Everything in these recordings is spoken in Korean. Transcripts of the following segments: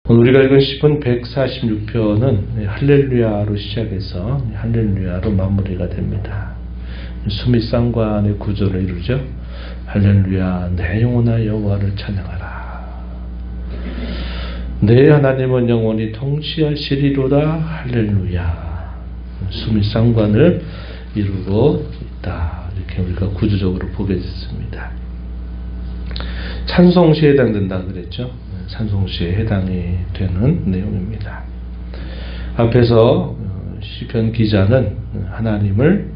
오늘 우리가 읽은 시편 146편은 할렐루야로 시작해서 할렐루야로 마무리가 됩니다. 수미상관의 구조를 이루죠. 할렐루야, 내 영혼아 여호와를 찬양하라. 내 하나님은 영원히 통치하시리로다. 할렐루야. 수미상관을 이루고 있다. 이렇게 우리가 구조적으로 보게 됐습니다. 찬송시에 해당된다 그랬죠. 찬송시에 해당이 되는 내용입니다. 앞에서 시편 기자는 하나님을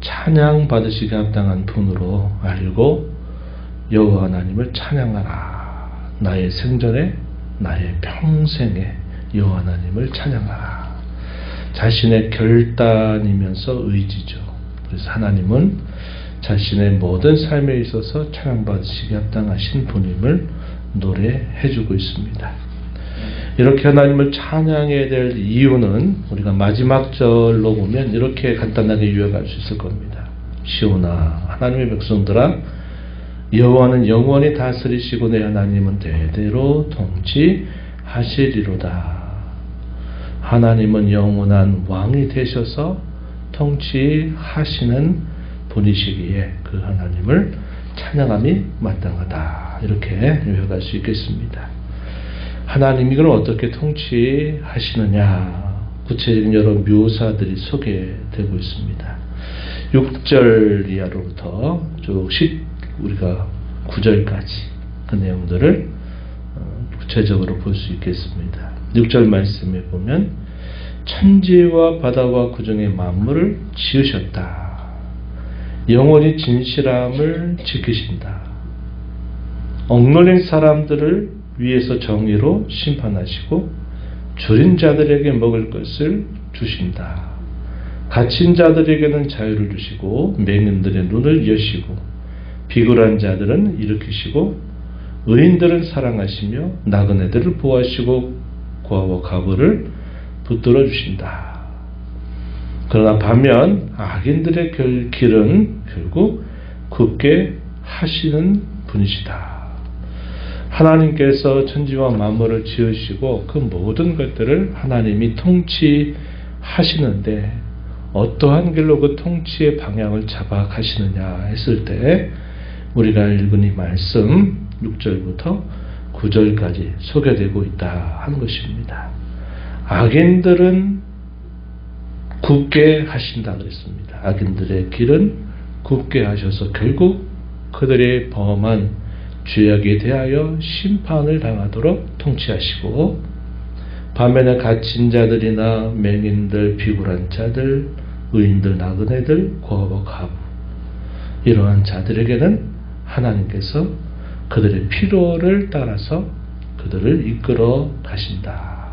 찬양 받으시기 합당한 분으로 알고 여호와 하나님을 찬양하라. 나의 생전에 나의 평생에 여호와 하나님을 찬양하라. 자신의 결단이면서 의지죠. 그래서 하나님은 자신의 모든 삶에 있어서 찬양받으시기 합당하신 분임을 노래해주고 있습니다. 이렇게 하나님을 찬양해야 될 이유는 우리가 마지막 절로 보면 이렇게 간단하게 요약할 수 있을 겁니다. 시온아, 하나님의 백성들아, 여호와는 영원히 다스리시고 내 하나님은 대대로 통치하시리로다. 하나님은 영원한 왕이 되셔서 통치하시는 분이시기에 그 하나님을 찬양함이 마땅하다. 이렇게 요약할 수 있겠습니다. 하나님이 그럼 어떻게 통치하시느냐, 구체적인 여러 묘사들이 소개되고 있습니다. 6절 이하로부터 쭉씩 우리가 9절까지 그 내용들을 구체적으로 볼 수 있겠습니다. 6절 말씀에 보면 천지와 바다와 그 중의 만물을 지으셨다. 영원히 진실함을 지키신다. 억눌린 사람들을 위에서 정의로 심판하시고 줄인 자들에게 먹을 것을 주신다. 갇힌 자들에게는 자유를 주시고 맹인들의 눈을 여시고 비굴한 자들은 일으키시고 의인들은 사랑하시며 나그네들을 보호하시고 고아와 과부를 붙들어 주신다. 그러나 반면 악인들의 길은 결국 굳게 하시는 분이시다. 하나님께서 천지와 만물을 지으시고 그 모든 것들을 하나님이 통치하시는데 어떠한 길로 그 통치의 방향을 잡아 가시느냐 했을 때 우리가 읽은 이 말씀 6절부터 9절까지 소개되고 있다 하는 것입니다. 악인들은 굽게 하신다 그랬습니다. 악인들의 길은 굽게 하셔서 결국 그들의 범한 죄악에 대하여 심판을 당하도록 통치하시고, 반면에 갇힌 자들이나 맹인들, 비굴한 자들, 의인들, 나그네들, 고아와 과부, 이러한 자들에게는 하나님께서 그들의 필요를 따라서 그들을 이끌어 가신다.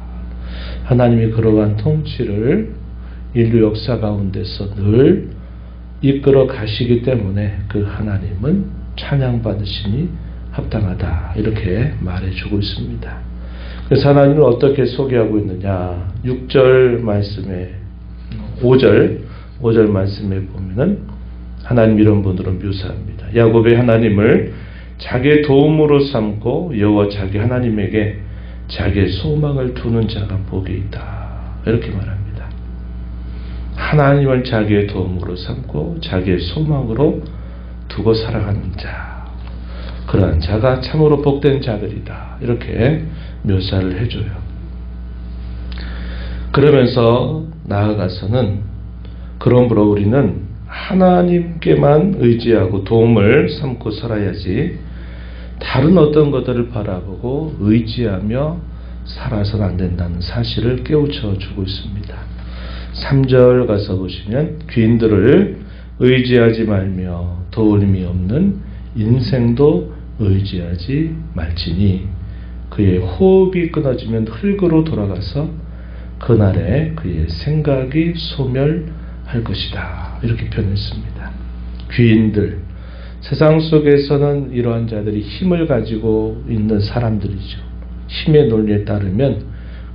하나님이 그러한 통치를 인류 역사 가운데서 늘 이끌어 가시기 때문에 그 하나님은 찬양받으시니 합당하다. 이렇게 말해주고 있습니다. 그래서 하나님을 어떻게 소개하고 있느냐. 6절 말씀에 5절 말씀에 보면은 하나님 이런 분으로 묘사합니다. 야곱의 하나님을 자기의 도움으로 삼고 여호와 자기 하나님에게 자기의 소망을 두는 자가 복이 있다. 이렇게 말합니다. 하나님을 자기의 도움으로 삼고 자기의 소망으로 두고 살아가는 자, 그러한 자가 참으로 복된 자들이다. 이렇게 묘사를 해줘요. 그러면서 나아가서는 그러므로 우리는 하나님께만 의지하고 도움을 삼고 살아야지 다른 어떤 것들을 바라보고 의지하며 살아서는 안 된다는 사실을 깨우쳐 주고 있습니다. 3절 가서 보시면 귀인들을 의지하지 말며 도움이 없는 인생도 의지하지 말지니 그의 호흡이 끊어지면 흙으로 돌아가서 그날에 그의 생각이 소멸할 것이다. 이렇게 표현했습니다. 귀인들, 세상 속에서는 이러한 자들이 힘을 가지고 있는 사람들이죠. 힘의 논리에 따르면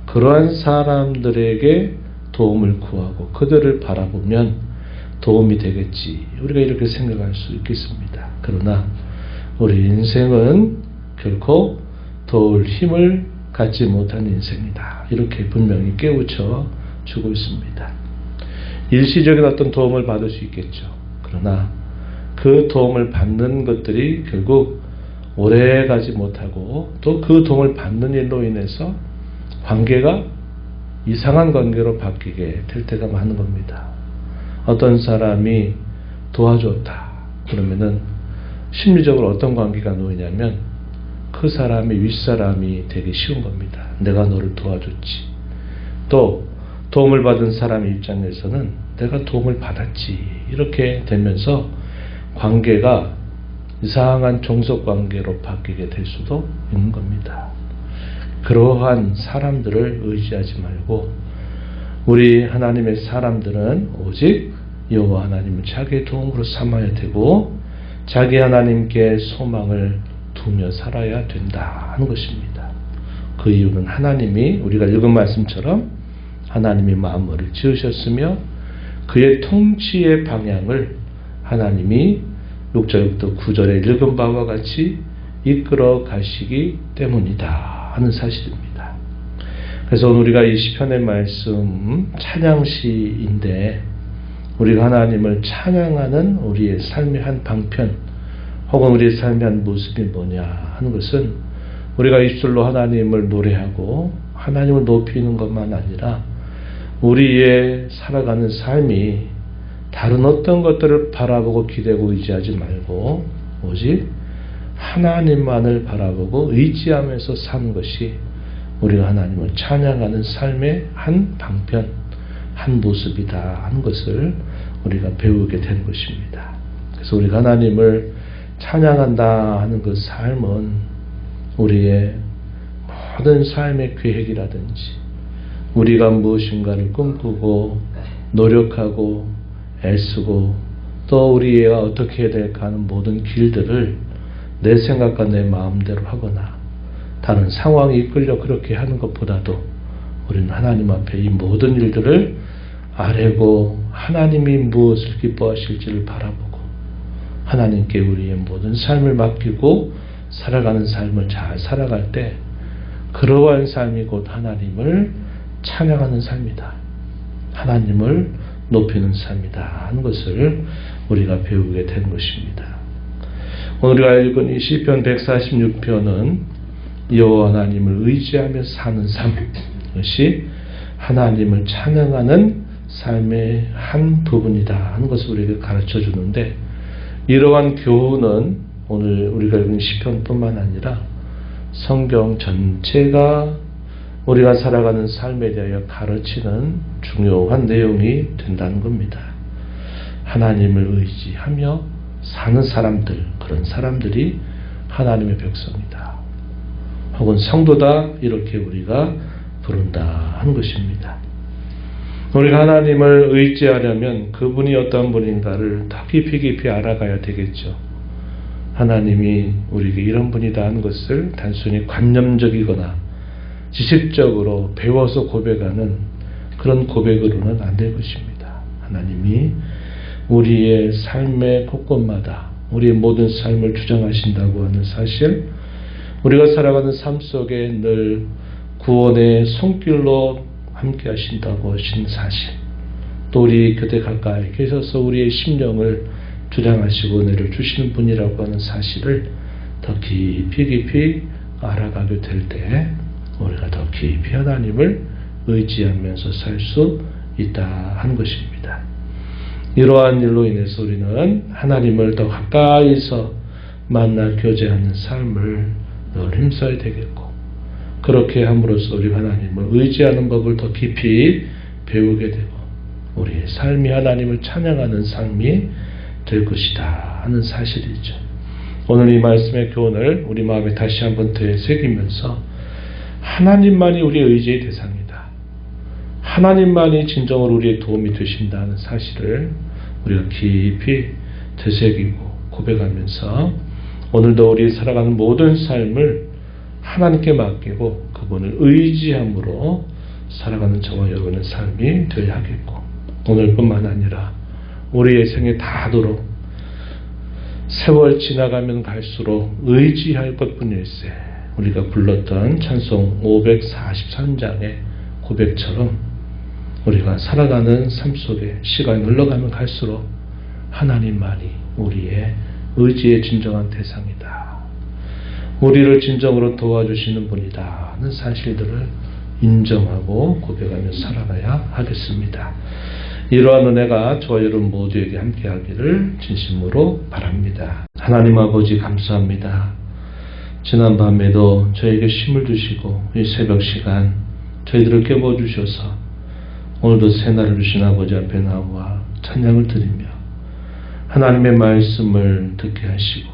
그러한 사람들에게 도움을 구하고 그들을 바라보면 도움이 되겠지. 우리가 이렇게 생각할 수 있겠습니다. 그러나 우리 인생은 결코 도울 힘을 갖지 못한 인생이다. 이렇게 분명히 깨우쳐 주고 있습니다. 일시적인 어떤 도움을 받을 수 있겠죠. 그러나 그 도움을 받는 것들이 결국 오래 가지 못하고 또 그 도움을 받는 일로 인해서 관계가 이상한 관계로 바뀌게 될 때가 많은 겁니다. 어떤 사람이 도와줬다. 그러면은 심리적으로 어떤 관계가 놓이냐면 그 사람이 윗사람이 되기 쉬운 겁니다. 내가 너를 도와줬지. 또 도움을 받은 사람 입장에서는 내가 도움을 받았지. 이렇게 되면서 관계가 이상한 종속관계로 바뀌게 될 수도 있는 겁니다. 그러한 사람들을 의지하지 말고 우리 하나님의 사람들은 오직 여호와 하나님을 자기의 도움으로 삼아야 되고 자기 하나님께 소망을 두며 살아야 된다 하는 것입니다. 그 이유는 하나님이 우리가 읽은 말씀처럼 하나님이 만물을 지으셨으며 그의 통치의 방향을 하나님이 6절부터 9절에 읽은 바와 같이 이끌어 가시기 때문이다 하는 사실입니다. 그래서 오늘 우리가 이 시편의 말씀 찬양시인데 우리가 하나님을 찬양하는 우리의 삶의 한 방편 혹은 우리의 삶의 한 모습이 뭐냐 하는 것은 우리가 입술로 하나님을 노래하고 하나님을 높이는 것만 아니라 우리의 살아가는 삶이 다른 어떤 것들을 바라보고 기대고 의지하지 말고 오직 하나님만을 바라보고 의지하면서 사는 것이 우리가 하나님을 찬양하는 삶의 한 방편, 한 모습이다 하는 것을 우리가 배우게 되는 것입니다. 그래서 우리가 하나님을 찬양한다 하는 그 삶은 우리의 모든 삶의 계획이라든지 우리가 무엇인가를 꿈꾸고 노력하고 애쓰고 또 우리가 어떻게 해야 될까 하는 모든 길들을 내 생각과 내 마음대로 하거나 다른 상황이 이끌려 그렇게 하는 것보다도 우리는 하나님 앞에 이 모든 일들을 아뢰고 하나님이 무엇을 기뻐하실지를 바라보고 하나님께 우리의 모든 삶을 맡기고 살아가는 삶을 잘 살아갈 때 그러한 삶이 곧 하나님을 찬양하는 삶이다. 하나님을 높이는 삶이다 하는 것을 우리가 배우게 된 것입니다. 오늘 우리가 읽은 이 시편 146편은 여호와 하나님을 의지하며 사는 삶, 이것이 하나님을 찬양하는 삶의 한 부분이다 하는 것을 우리에게 가르쳐 주는데 이러한 교훈은 오늘 우리가 읽은 시편뿐만 아니라 성경 전체가 우리가 살아가는 삶에 대하여 가르치는 중요한 내용이 된다는 겁니다. 하나님을 의지하며 사는 사람들, 그런 사람들이 하나님의 백성이다. 혹은 성도다 이렇게 우리가 부른다 하는 것입니다. 우리가 하나님을 의지하려면 그분이 어떤 분인가를 더 깊이 알아가야 되겠죠. 하나님이 우리에게 이런 분이다 하는 것을 단순히 관념적이거나 지식적으로 배워서 고백하는 그런 고백으로는 안 될 것입니다. 하나님이 우리의 삶의 곳곳마다 우리의 모든 삶을 주장하신다고 하는 사실, 우리가 살아가는 삶 속에 늘 구원의 손길로 함께 하신다고 하신 사실, 또 우리 곁에 가까이 계셔서 우리의 심령을 주장하시고 은혜를 주시는 분이라고 하는 사실을 더 깊이 알아가게 될 때 우리가 더 깊이 하나님을 의지하면서 살 수 있다 하는 것입니다. 이러한 일로 인해서 우리는 하나님을 더 가까이서 만나 교제하는 삶을 늘 힘써야 되겠고, 그렇게 함으로써 우리가 하나님을 의지하는 법을 더 깊이 배우게 되고 우리의 삶이 하나님을 찬양하는 삶이 될 것이다 하는 사실이죠. 오늘 이 말씀의 교훈을 우리 마음에 다시 한번 되새기면서 하나님만이 우리의 의지의 대상이다. 하나님만이 진정으로 우리의 도움이 되신다는 사실을 우리가 깊이 되새기고 고백하면서 오늘도 우리 살아가는 모든 삶을 하나님께 맡기고 그분을 의지함으로 살아가는 저와 여러분의 삶이 되어야 하겠고, 오늘뿐만 아니라 우리의 생에 다하도록 세월 지나가면 갈수록 의지할 것뿐일세 우리가 불렀던 찬송 543장의 고백처럼 우리가 살아가는 삶 속에 시간이 흘러가면 갈수록 하나님만이 우리의 의지의 진정한 대상이다. 우리를 진정으로 도와주시는 분이다 하는 사실들을 인정하고 고백하며 살아가야 하겠습니다. 이러한 은혜가 저와 여러분 모두에게 함께하기를 진심으로 바랍니다. 하나님 아버지 감사합니다. 지난 밤에도 저에게 힘을 주시고 이 새벽 시간 저희들을 깨워주셔서 오늘도 새날을 주신 아버지 앞에 나와 찬양을 드리며 하나님의 말씀을 듣게 하시고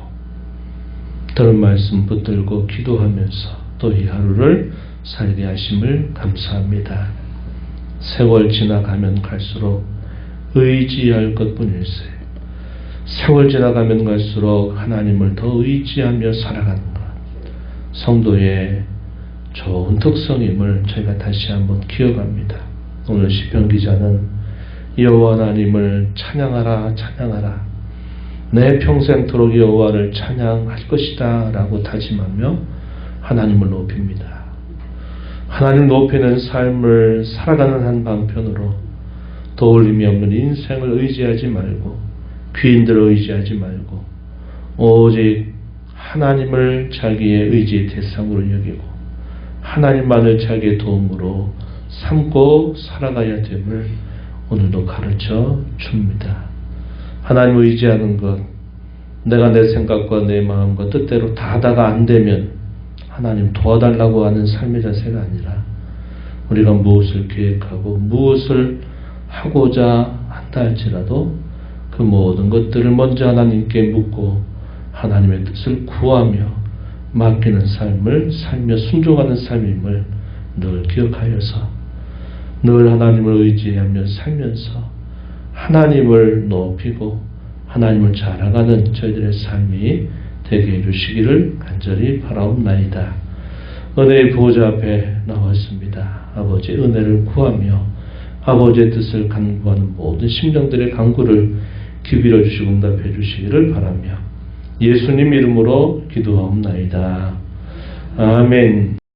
들은 말씀 붙들고 기도하면서 또 이 하루를 살게 하심을 감사합니다. 세월 지나가면 갈수록 의지할 것뿐일세. 세월 지나가면 갈수록 하나님을 더 의지하며 살아가는 것. 성도의 좋은 특성임을 저희가 다시 한번 기억합니다. 오늘 시편 기자는 여호와 하나님을 찬양하라 찬양하라 내 평생토록 여호와를 찬양할 것이다 라고 다짐하며 하나님을 높입니다. 하나님 높이는 삶을 살아가는 한방편으로 도울림이 없는 인생을 의지하지 말고 귀인들을 의지하지 말고 오직 하나님을 자기의 의지의 대상으로 여기고 하나님만을 자기의 도움으로 삼고 살아가야 됨을 오늘도 가르쳐 줍니다. 하나님 의지하는 것, 내가 내 생각과 내 마음과 뜻대로 다 하다가 안 되면 하나님 도와달라고 하는 삶의 자세가 아니라 우리가 무엇을 계획하고 무엇을 하고자 한다 할지라도 그 모든 것들을 먼저 하나님께 묻고 하나님의 뜻을 구하며 맡기는 삶을 살며 순종하는 삶임을 늘 기억하여서 늘 하나님을 의지하며 살면서 하나님을 높이고 하나님을 잘 알아가는 저희들의 삶이 되게 해주시기를 간절히 바라옵나이다. 은혜의 보호자 앞에 나왔습니다. 아버지의 은혜를 구하며 아버지의 뜻을 간구하는 모든 심령들의 간구를 기울여 주시고 응답해 주시기를 바라며 예수님 이름으로 기도하옵나이다. 아멘.